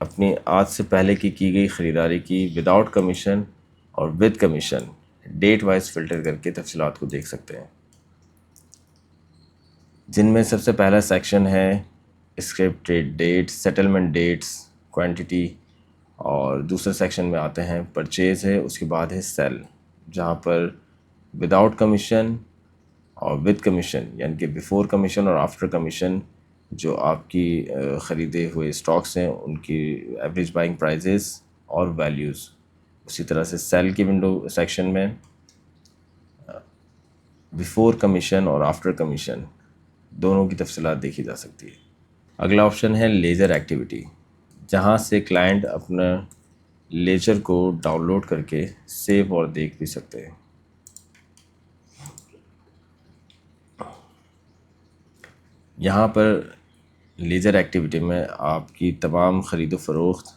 اپنی آج سے پہلے کی گئی خریداری کی وداؤٹ کمیشن اور with commission date wise filter کر کے تفصیلات کو دیکھ سکتے ہیں، جن میں سب سے پہلا سیکشن ہے scripted date, settlement dates, quantity, اور دوسرے سیکشن میں آتے ہیں پرچیز ہے، اس کے بعد ہے سیل، جہاں پر وداؤٹ کمیشن اور ود کمیشن یعنی کہ بیفور کمیشن اور آفٹر کمیشن جو آپ کی خریدے ہوئے اسٹاکس ہیں ان کی ایوریج بائنگ پرائزز اور ویلیوز، اسی طرح سے سیل کی ونڈو سیکشن میں بیفور کمیشن اور آفٹر کمیشن دونوں کی تفصیلات دیکھی جا سکتی ہے۔ اگلا آپشن ہے لیجر ایکٹیویٹی، جہاں سے کلائنٹ اپنا لیجر کو ڈاؤن لوڈ کر کے سیو اور دیکھ بھی سکتے ہیں۔ یہاں پر لیجر ایکٹیویٹی میں آپ کی تمام خرید و فروخت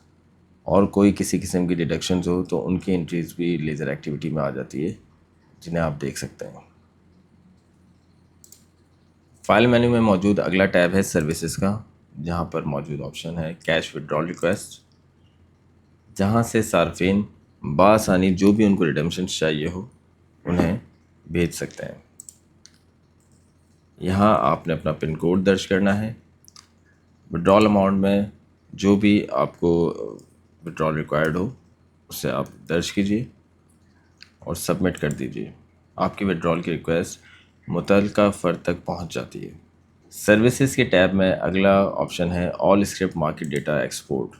اور کوئی کسی قسم کی ڈیڈکشنز ہو تو ان کی انٹریز بھی لیجر ایکٹیویٹی میں آ جاتی ہے، جنہیں آپ دیکھ سکتے ہیں۔ فائل مینو میں موجود اگلا ٹیب ہے سروسز کا، جہاں پر موجود آپشن ہے کیش وڈرال ریکویسٹ، جہاں سے صارفین بآسانی جو بھی ان کو ریڈیمشنز چاہیے ہو انہیں بھیج سکتے ہیں۔ یہاں آپ نے اپنا پن کوڈ درج کرنا ہے، وڈرال اماؤنٹ میں جو بھی آپ کو وڈرال ریکوائرڈ ہو اسے آپ درج کیجیے اور سبمٹ کر دیجیے۔ آپ کی وڈرال کی ریکویسٹ متعلقہ فرد تک پہنچ جاتی ہے۔ سروسز کے ٹیب میں اگلا آپشن ہے آل اسکرپٹ مارکیٹ ڈیٹا ایکسپورٹ،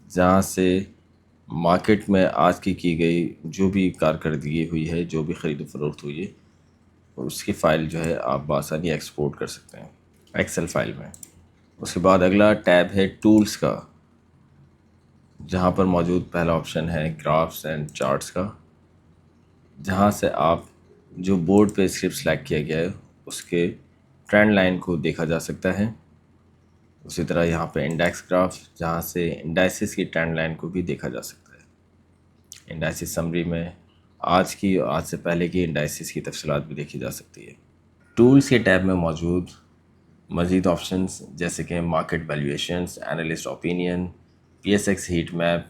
جہاں سے مارکیٹ میں آج کی گئی جو بھی کارکردگی ہوئی ہے، جو بھی خرید و فروخت ہوئی ہے، اس کی فائل جو ہے آپ بآسانی ایکسپورٹ کر سکتے ہیں ایکسل فائل میں۔ اس کے بعد اگلا ٹیب ہے ٹولز کا، جہاں پر موجود پہلا آپشن ہے گرافس اینڈ چارٹس کا، جہاں سے آپ جو بورڈ پہ اسکرپٹ سلیکٹ کیا گیا ہے اس کے ٹرینڈ لائن کو دیکھا جا سکتا ہے۔ اسی طرح یہاں پہ انڈیکس گراف، جہاں سے انڈائسز کی ٹرینڈ لائن کو بھی دیکھا جا سکتا ہے۔ انڈائسز سمری میں آج کی اور آج سے پہلے کی انڈائسز کی تفصیلات بھی دیکھی جا سکتی ہے۔ ٹولز کے ٹیب میں موجود مزید آپشنز جیسے کہ market valuations, analyst opinion, P S X heat map,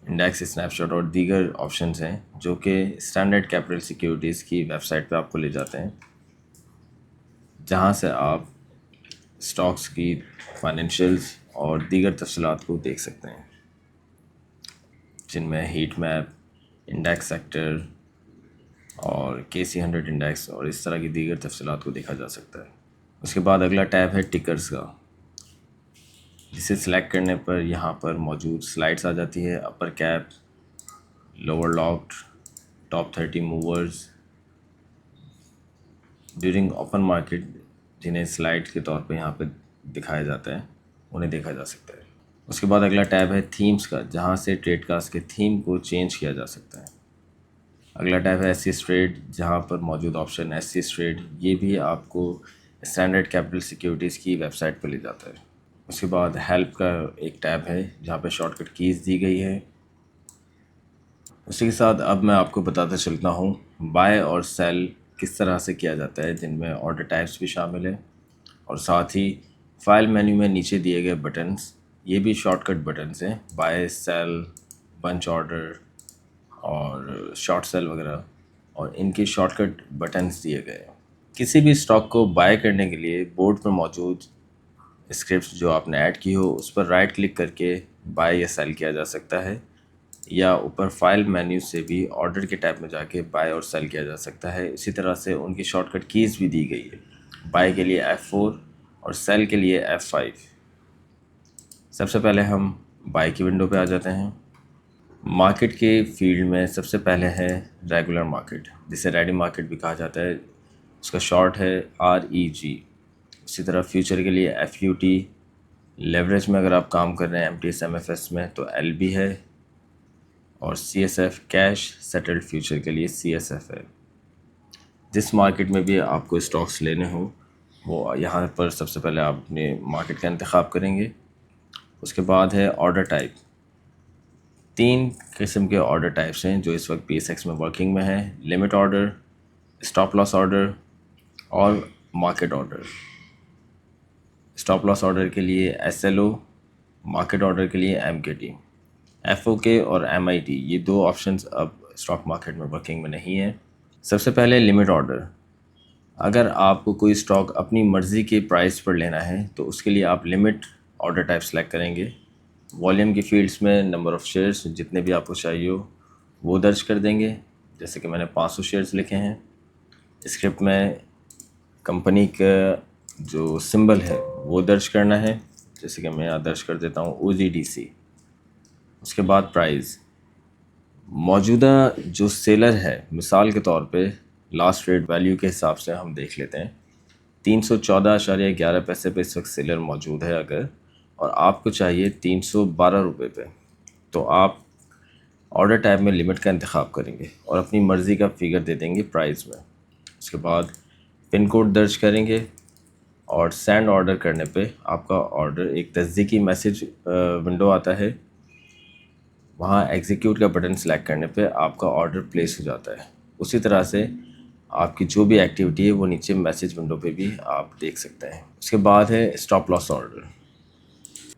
index snapshot اور دیگر آپشنز ہیں جو کہ اسٹینڈرڈ کیپٹل سیکیورٹیز کی ویب سائٹ پہ آپ کو لے جاتے ہیں، جہاں سے آپ اسٹاکس کی فائنینشیلز اور دیگر تفصیلات کو دیکھ سکتے ہیں، جن میں ہیٹ میپ، انڈیکس سیکٹر اور KC100 انڈیکس اور اس طرح کی دیگر تفصیلات کو دیکھا جا سکتا ہے۔ اس کے بعد اگلا ٹیب ہے ٹکرز کا، جسے سلیکٹ کرنے پر یہاں پر موجود سلائڈس آ جاتی ہے، upper cap, lower locked, top 30 movers during open market, جنہیں سلائڈ کے طور پہ یہاں پہ دکھایا جاتا ہے، انہیں دیکھا جا سکتا ہے۔ اس کے بعد اگلا ٹیب ہے تھیمز کا، جہاں سے ٹریڈ کاسٹ کے تھیم کو چینج کیا جا سکتا ہے۔ اگلا ٹیب ہے SC ٹریڈ، جہاں پر موجود آپشن SC ٹریڈ، یہ بھی آپ کو اسٹینڈرڈ کیپٹل سیکیورٹیز کی ویب سائٹ پہ لے جاتا ہے۔ اس کے بعد ہیلپ کا ایک ٹیب ہے جہاں پہ شارٹ کٹ کیز دی گئی ہے۔ اسی کے ساتھ اب میں آپ کو بتاتا چلتا ہوں بائی اور سیل کس طرح سے کیا جاتا ہے، جن میں آرڈر ٹائپس بھی شامل ہیں، اور ساتھ ہی فائل مینیو میں نیچے دیے گئے بٹنز، یہ بھی شارٹ کٹ بٹنز ہیں، بائی، سیل، بنچ آرڈر اور شارٹ سیل وغیرہ، اور ان کے شارٹ کٹ بٹنز دیے گئے ہیں۔ کسی بھی اسٹاک کو بائی کرنے کے لیے بورڈ پر موجود اسکرپٹس جو آپ نے ایڈ کی ہو اس پر رائٹ کلک کر کے بائی یا سیل کیا جا سکتا ہے، یا اوپر فائل مینیو سے بھی آرڈر کے ٹیب میں جا کے بائی اور سیل کیا جا سکتا ہے۔ اسی طرح سے ان کی شارٹ کٹ کیز بھی دی گئی ہے، بائی کے لیے F4 اور سیل کے لیے F5۔ سب سے پہلے ہم بائی کی ونڈو پہ آ جاتے ہیں۔ مارکیٹ کے فیلڈ میں سب سے پہلے ہے ریگولر مارکیٹ، جسے ریڈی مارکیٹ بھی کہا جاتا ہے، اس کا شارٹ ہے REG۔ اسی طرح فیوچر کے لیے FUT، لیوریج میں اگر آپ کام کر رہے ہیں MTS MFS میں تو LB ہے، اور CSF کیش سیٹلڈ فیوچر کے لیے CSF ہے۔ جس مارکیٹ میں بھی آپ کو اسٹاکس لینے ہوں وہ یہاں پر سب سے پہلے آپ اپنے مارکیٹ کا انتخاب کریں گے، اس کے بعد ہے آرڈر ٹائپ. 3 قسم کے آرڈر ٹائپس ہیں جو اس وقت پی ایس ایکس میں ورکنگ میں ہیں: لمٹ آرڈر، اسٹاپ لاس آرڈر اور مارکیٹ آرڈر. اسٹاپ لاس آرڈر کے لیے S L O, market order کے لیے ایم کے ٹی. ایف او کے اور ایم آئی ٹی یہ 2 آپشنز اب اسٹاک مارکیٹ میں ورکنگ میں نہیں ہیں. سب سے پہلے لمٹ آرڈر. اگر آپ کو کوئی اسٹاک اپنی مرضی کے پرائس پر لینا ہے تو اس کے لیے آپ لمٹ آرڈر ٹائپ سلیکٹ کریں گے. والیوم کی فیلڈس میں نمبر آف شیئرس جتنے بھی آپ کو چاہیے ہو وہ درج کر دیں گے. جیسے کہ میں نے 500 شیئرس لکھے ہیں. اسکرپٹ میں کمپنی کا جو سمبل ہے وہ درج کرنا ہے، جیسے کہ میں یہاں درج کر دیتا ہوں OGDC. اس کے بعد پرائز. موجودہ جو سیلر ہے، مثال کے طور پہ لاسٹ ٹریڈ ویلیو کے حساب سے ہم دیکھ لیتے ہیں، 314.11 پیسے پہ اس وقت سیلر موجود ہے اگر، اور آپ کو چاہیے 312 روپے پہ، تو آپ آرڈر ٹائپ میں لمٹ کا انتخاب کریں گے اور اپنی مرضی کا فگر دے دیں گے پرائز میں. اس کے بعد پن کوڈ درج کریں گے اور سینڈ آرڈر کرنے پہ آپ کا آرڈر ایک تصدیقی میسج ونڈو آتا ہے، وہاں ایگزیکیوٹ کا بٹن سلیکٹ کرنے پہ آپ کا آرڈر پلیس ہو جاتا ہے. اسی طرح سے آپ کی جو بھی ایکٹیویٹی ہے وہ نیچے میسج ونڈو پہ بھی آپ دیکھ سکتے ہیں. اس کے بعد ہے اسٹاپ لاس آرڈر.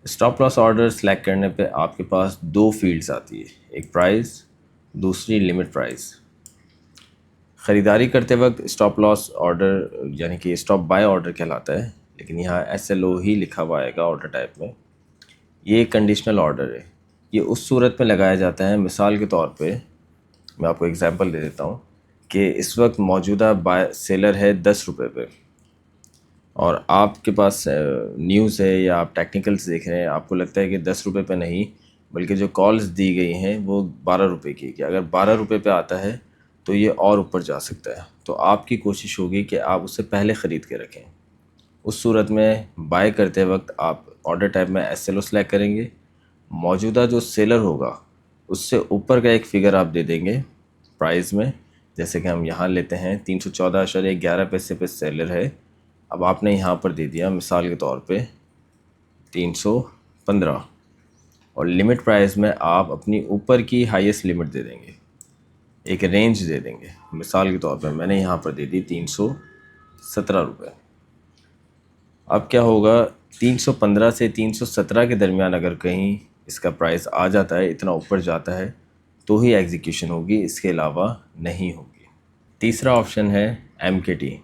اسٹاپ لاس آرڈر سلیکٹ کرنے پہ آپ کے پاس 2 فیلڈز آتی ہے، ایک پرائز، دوسری لمٹ پرائز. خریداری کرتے وقت اسٹاپ لاس آرڈر یعنی کہ اسٹاپ بائی آرڈر کہلاتا ہے، لیکن یہاں ایس ایل او ہی لکھا ہوا آئے گا آرڈر ٹائپ میں. یہ ایک کنڈیشنل آرڈر ہے. یہ اس صورت میں لگایا جاتا ہے، مثال کے طور پہ میں آپ کو ایگزامپل دے دیتا ہوں کہ اس وقت موجودہ سیلر ہے 10 روپے پہ، اور آپ کے پاس نیوز ہے یا آپ ٹیکنیکلز دیکھ رہے ہیں، آپ کو لگتا ہے کہ 10 روپے پہ نہیں بلکہ جو کالز دی گئی ہیں وہ 12 روپے کی، کہ اگر 12 روپے پہ آتا ہے تو یہ اور اوپر جا سکتا ہے، تو آپ کی کوشش ہوگی کہ آپ اسے پہلے خرید کے رکھیں. اس صورت میں بائی کرتے وقت آپ آرڈر ٹائپ میں ایس ایل او سلیکٹ کریں گے. موجودہ جو سیلر ہوگا اس سے اوپر کا ایک فگر آپ دے دیں گے پرائز میں، جیسے کہ ہم یہاں لیتے ہیں 314.11 پیسے پہ سیلر ہے، اب آپ نے یہاں پر دے دیا مثال کے طور پہ 315، اور لمٹ پرائز میں آپ اپنی اوپر کی ہائیسٹ لمٹ دے دیں گے، ایک رینج دے دیں گے. مثال کے طور پہ میں نے یہاں پر دے دی 317 روپے. اب کیا ہوگا، 315 سے 317 کے درمیان اگر کہیں اس کا پرائز آ جاتا ہے، اتنا اوپر جاتا ہے تو ہی ایگزیکیوشن ہوگی، اس کے علاوہ نہیں ہوگی. تیسرا آپشن ہے ایم کے ٹی.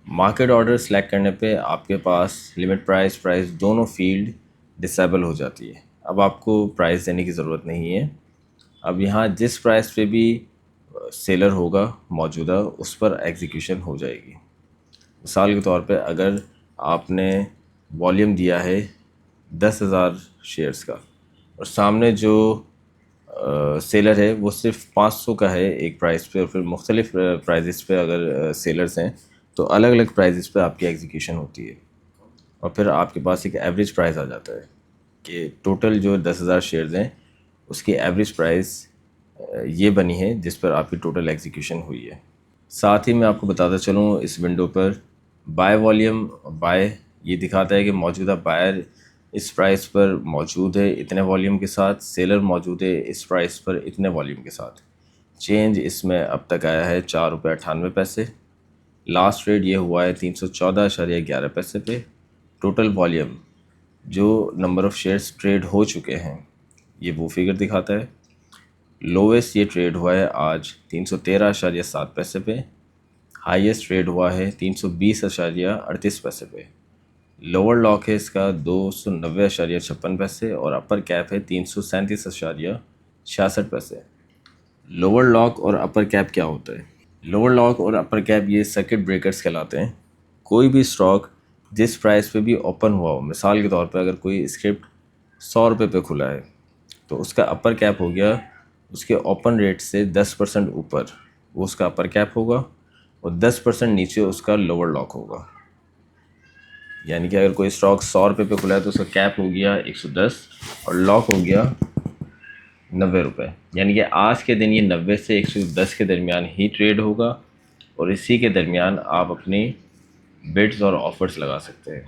مارکیٹ آرڈر سلیکٹ کرنے پہ آپ کے پاس لمٹ پرائز دونوں فیلڈ ڈسیبل ہو جاتی ہے. اب آپ کو پرائز دینے کی ضرورت نہیں ہے. اب یہاں جس پرائز پہ بھی سیلر ہوگا موجودہ اس پر ایگزیکیوشن ہو جائے گی. مثال کے طور پہ اگر آپ نے والیوم دیا ہے 10,000 شیئرس کا اور سامنے جو سیلر ہے وہ صرف 500 کا ہے ایک پرائز پہ، اور پھر مختلف پرائزز پہ اگر سیلرز ہیں تو الگ الگ پرائزز پہ آپ کی ایگزیکیوشن ہوتی ہے، اور پھر آپ کے پاس ایک ایوریج پرائز آ جاتا ہے کہ ٹوٹل جو 10,000 شیئرز ہیں اس کی ایوریج پرائز یہ بنی ہے جس پر آپ کی ٹوٹل ایگزیکیوشن ہوئی ہے. ساتھ ہی میں آپ کو بتاتا چلوں اس ونڈو پر بائی والیوم بائی یہ دکھاتا ہے کہ موجودہ بائر اس پرائز پر موجود ہے اتنے والیوم کے ساتھ، سیلر موجود ہے اس پرائز پر اتنے والیوم کے ساتھ. چینج اس میں اب تک آیا ہے 4 روپے 98 پیسے. لاسٹ ٹریڈ یہ ہوا ہے 314.11 پیسے پہ. ٹوٹل والیوم جو نمبر آف شیئرز ٹریڈ ہو چکے ہیں یہ وہ فگر دکھاتا ہے. لویسٹ یہ ٹریڈ ہوا ہے آج 313.7 پیسے پہ. ہائیسٹ ٹریڈ ہوا ہے 320.38 پیسے پہ. لوور لاک ہے اس کا 290.56 پیسے اور اپر کیپ ہے 337.66 پیسے. لوور لاک اور اپر کیپ کیا ہوتا ہے؟ لوور لاک اور اپر کیپ یہ سرکٹ بریکرز کہلاتے ہیں. کوئی بھی اسٹاک جس پرائز پہ بھی اوپن ہوا ہو، مثال کے طور پہ اگر کوئی اسکرپٹ 100 روپے پہ کھلا ہے تو اس کا اپر کیپ ہو گیا اس کے اوپن ریٹ سے 10% اوپر، وہ اس کا اپر کیپ ہوگا، اور 10% نیچے اس کا لوور لاک ہوگا. یعنی کہ اگر کوئی اسٹاک 100 روپے پہ کھلا ہے تو اس کا کیپ ہو گیا 110 اور لاک ہو گیا 90 روپے. یعنی کہ آج کے دن یہ 90 سے 110 کے درمیان ہی ٹریڈ ہوگا، اور اسی کے درمیان آپ اپنی بڈز اور آفرز لگا سکتے ہیں.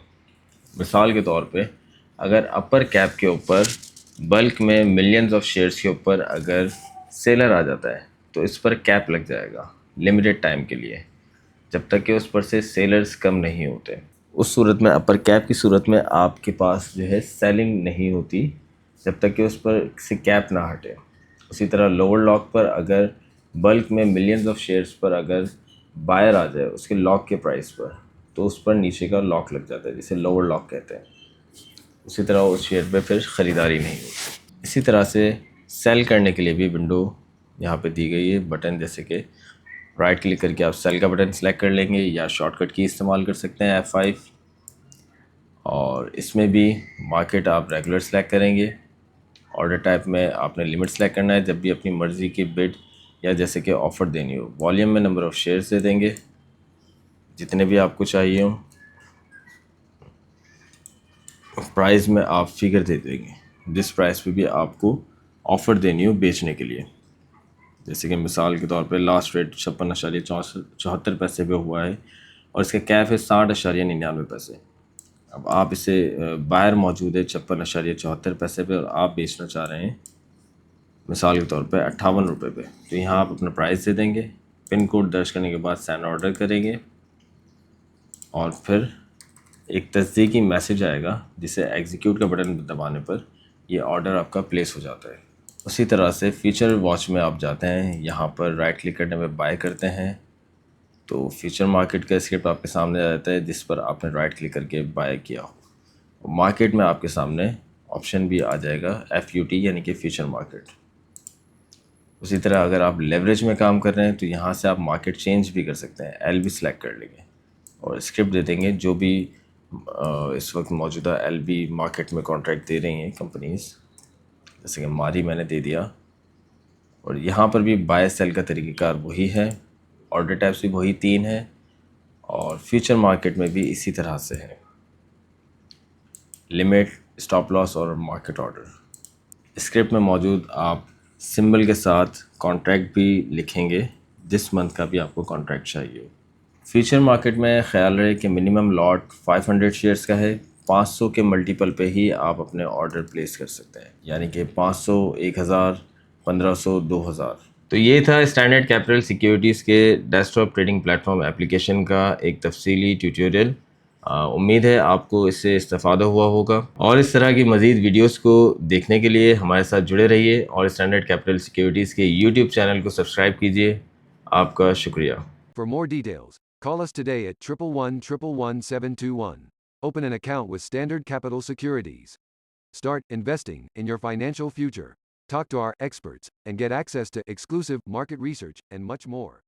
مثال کے طور پہ اگر اپر کیپ کے اوپر بلک میں ملینز آف شیئرس کے اوپر اگر سیلر آ جاتا ہے تو اس پر کیپ لگ جائے گا لمیٹڈ ٹائم کے لیے، جب تک کہ اس پر سے سیلرز کم نہیں ہوتے۔ اس صورت میں اپر کیپ کی صورت میں آپ کے پاس جو ہے سیلنگ نہیں ہوتی جب تک کہ اس پر سے کیپ نہ ہٹے۔ اسی طرح لوور لاک پر اگر بلک میں ملینز آف شیئرس پر اگر بائر آ جائے اس کے لاک کے پرائس پر، تو اس پر نیچے کا لاک لگ جاتا ہے جسے لوور لاک کہتے ہیں۔ اسی طرح اس شیئر پہ پھر خریداری نہیں ہوتی۔ اسی طرح سے سیل کرنے کے لیے بھی ونڈو یہاں پہ دی گئی ہے بٹن، جیسے کہ رائٹ کلک کر کے آپ سیل کا بٹن سلیکٹ کر لیں گے یا شارٹ کٹ کی استعمال کر سکتے ہیں F5، اور اس میں بھی مارکیٹ آپ ریگولر سلیکٹ کریں گے۔ آرڈر ٹائپ میں آپ نے لمٹ سلیکٹ کرنا ہے، جب بھی اپنی مرضی کی بڈ یا جیسے کہ آفر دینی ہو۔ والیوم میں نمبر آف شیئرز دے دیں گے جتنے بھی آپ کو چاہیے ہوں۔ پرائز میں آپ فگر دے دیں گے جس پرائز پہ بھی آپ کو آفر دینی ہو بیچنے کے لیے، جیسے کہ مثال کے طور پہ لاسٹ ریٹ 56.74 پیسے پہ ہوا ہے اور اس کا کیف ہے 60.99 پیسے۔ اب آپ اسے بائر موجود ہے 56.74 پیسے پہ اور آپ بیچنا چاہ رہے ہیں مثال کے طور پہ 58 روپے پہ، تو یہاں آپ اپنا پرائز دے دیں گے، پن کوڈ درج کرنے کے بعد سینڈ آرڈر کریں گے اور پھر ایک تصدیقی میسج آئے گا جسے ایگزیکیوٹ کا بٹن دبانے پر یہ آرڈر آپ کا پلیس ہو جاتا ہے۔ اسی طرح سے فیچر واچ میں آپ جاتے ہیں، یہاں پر رائٹ کلک کرنے میں بائی کرتے ہیں تو فیچر مارکیٹ کا اسکرپٹ آپ کے سامنے آ جاتا ہے جس پر آپ نے رائٹ کلک کر کے بائی کیا ہو۔ مارکیٹ میں آپ کے سامنے آپشن بھی آ جائے گا FUT یعنی کہ فیچر مارکیٹ۔ اسی طرح اگر آپ لیوریج میں کام کر رہے ہیں تو یہاں سے آپ مارکیٹ چینج بھی کر سکتے ہیں، L بھی سلیکٹ کر لیں گے اور اسکرپٹ دے دیں گے جو بھی اس وقت موجودہ LB مارکیٹ میں کانٹریکٹ دے رہی ہیں کمپنیز، جیسے کہ ماری میں نے دے دیا، اور یہاں پر بھی بائی سیل کا طریقہ کار وہی ہے، آرڈر ٹائپس بھی وہی 3 ہیں اور فیوچر مارکیٹ میں بھی اسی طرح سے ہے، لمٹ، اسٹاپ لاس اور مارکیٹ آرڈر۔ اسکرپٹ میں موجود آپ سمبل کے ساتھ کانٹریکٹ بھی لکھیں گے جس منتھ کا بھی آپ کو کانٹریکٹ چاہیے ہو۔ فیوچر مارکیٹ میں خیال رہے کہ منیمم لاٹ 500 شیئرس کا ہے، 500 کے ملٹیپل پہ ہی آپ اپنے آرڈر پلیس کر سکتے ہیں، یعنی کہ 500، 1000، 1500، 2000۔ تو یہ تھا اسٹینڈرڈ کیپٹل سیکیورٹیز کے desktop trading platform application کا ایک تفصیلی ٹیوٹوریل۔ امید ہے آپ کو اس سے استفادہ ہوا ہوگا، اور اس طرح کی مزید ویڈیوز کو دیکھنے کے لیے ہمارے ساتھ جڑے رہیے اور اسٹینڈرڈ کیپٹل سیکیورٹیز کے یوٹیوب چینل کو سبسکرائب کیجیے۔ آپ کا شکریہ۔ For more details, call us today at 111-111-721. Open an account with Standard Capital Securities. Start investing in your financial future. Talk to our experts and get access to exclusive market research and much more.